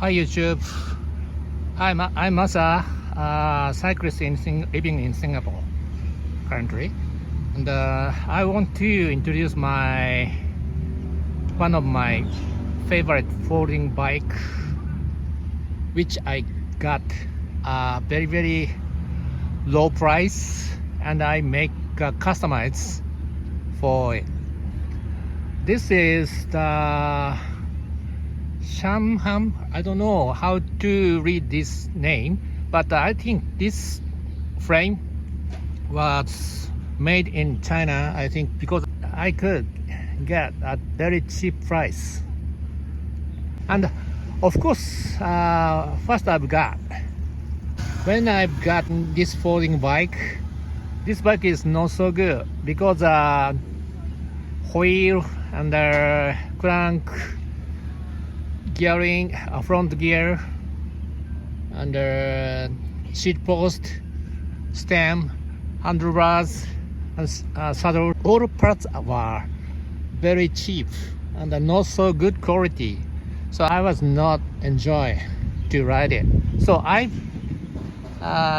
Hi YouTube. I'm Masa, cyclist living in Singapore currently, and I want to introduce one of my favorite folding bike, which I got very low price, and I make customize for it. This is the Shamham. I don't know how to read this name, but I think this frame was made in China, I think, because I could get a very cheap price. And of course, first when I've gotten this folding bike, this bike is not so good because wheel and crank gearing, front gear, and seat post, stem, handlebars, and saddle. All parts were very cheap and not so good quality, so I was not enjoy to ride it. So I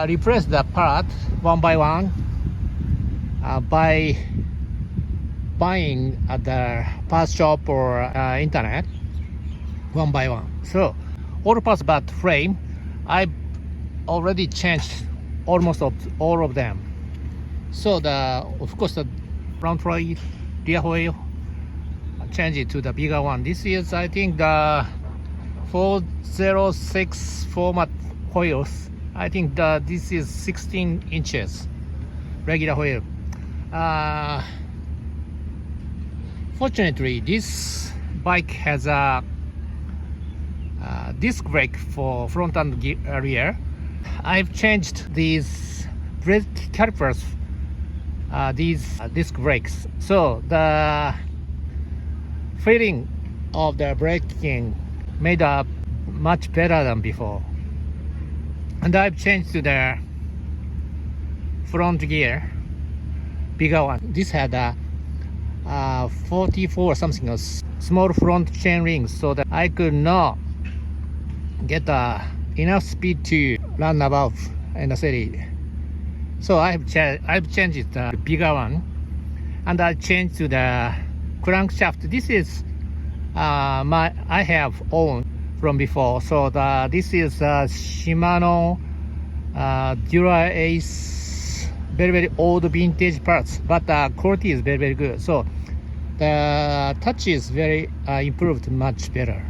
replaced the part one by one by buying at the parts shop or internet one by one. So all parts but frame, I already changed almost all of them. So of course the front wheel, rear wheel, change it to the bigger one. This is, I think, the 406 format wheels. I think this is 16 inches regular wheel. Fortunately, this bike has a disc brake for front and rear. I've changed these brake calipers, these disc brakes, so the feeling of the braking made up much better than before. And I've changed to the front gear, bigger one. This had a 44 something, a small front chain rings, so that I could not get enough speed to run above in the city. So I've changed it the bigger one, and I changed to the crankshaft. This is I have owned from before. So this is Shimano Dura Ace, very old vintage parts, but the quality is very good. So the touch is very improved, much better.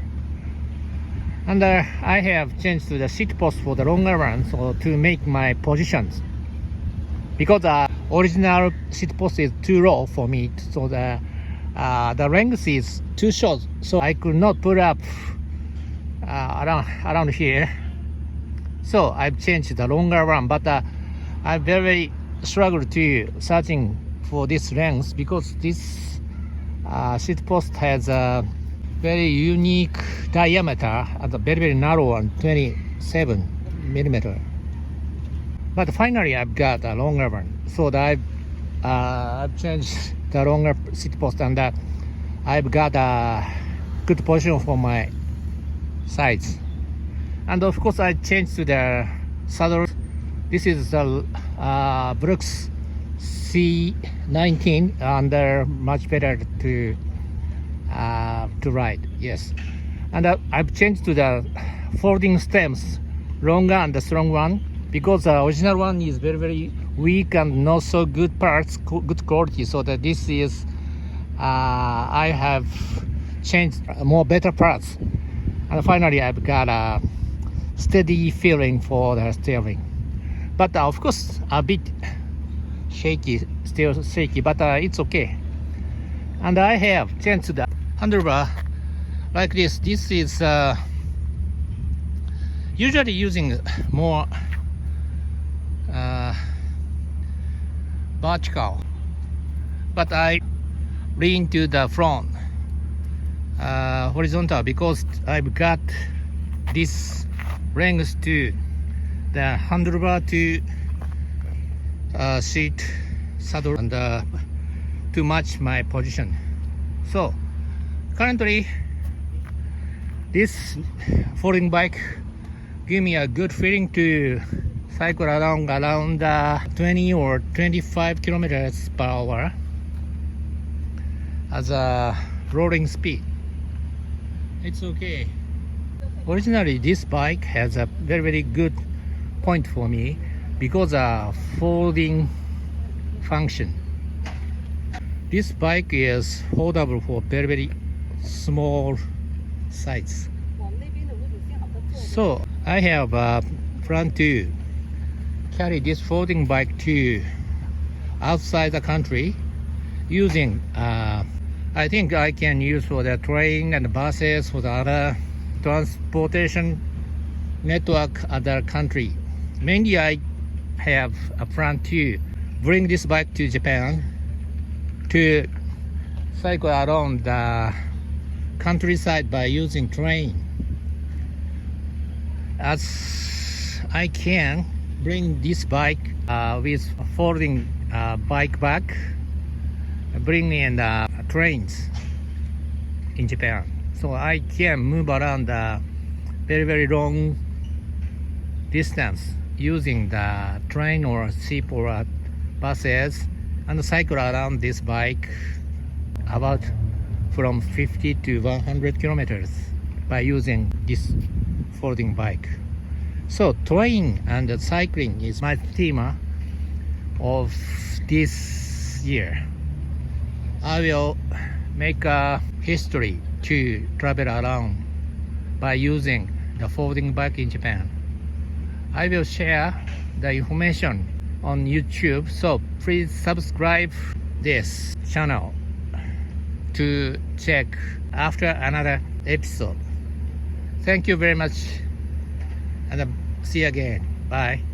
And I have changed to the seat post for the longer run, so to make my positions, because the original seat post is too low for me, so the length is too short, so I could not put up around here. So I've changed the longer one, but I very struggled to searching for this length, because this seat post has a very unique diameter at a very narrow one, 27 millimeter. But finally I've got a longer one, so that I've changed the longer seat post, and I've got a good position for my sides. And of course I changed to the saddle. This is the Brooks C19, and they're much better to ride. Yes, and I've changed to the folding stems, longer and the strong one, because the original one is very weak and not so good parts, good quality. So that this is I have changed more better parts, and finally I've got a steady feeling for the steering. But of course a bit shaky, still shaky, but it's okay. And I have changed the handlebar like this. This is usually using more vertical, but I lean to the front horizontal, because I've got this length to the handlebar to seat saddle, and to match my position. So currently This folding bike give me a good feeling to cycle around 20 or 25 kilometers per hour as a rolling speed. It's okay. Originally, this bike has a very good point for me because of folding function. This bike is foldable for very small size. So I have a plan to carry this folding bike to outside the country using I think I can use for the train and buses for the other transportation network other country. Mainly I have a plan to bring this bike to Japan to cycle around the countryside by using train. As I can bring this bike with a folding bike back, bring in the trains in Japan, so I can move around the very long distance using the train or ship or buses and cycle around this bike about from 50 to 100 kilometers by using this folding bike. So train and cycling is my theme of this year. I will make a history to travel around by using the folding bike in Japan. I will share the information on YouTube, so please subscribe this channel to check after another episode. Thank you very much and see you again. Bye.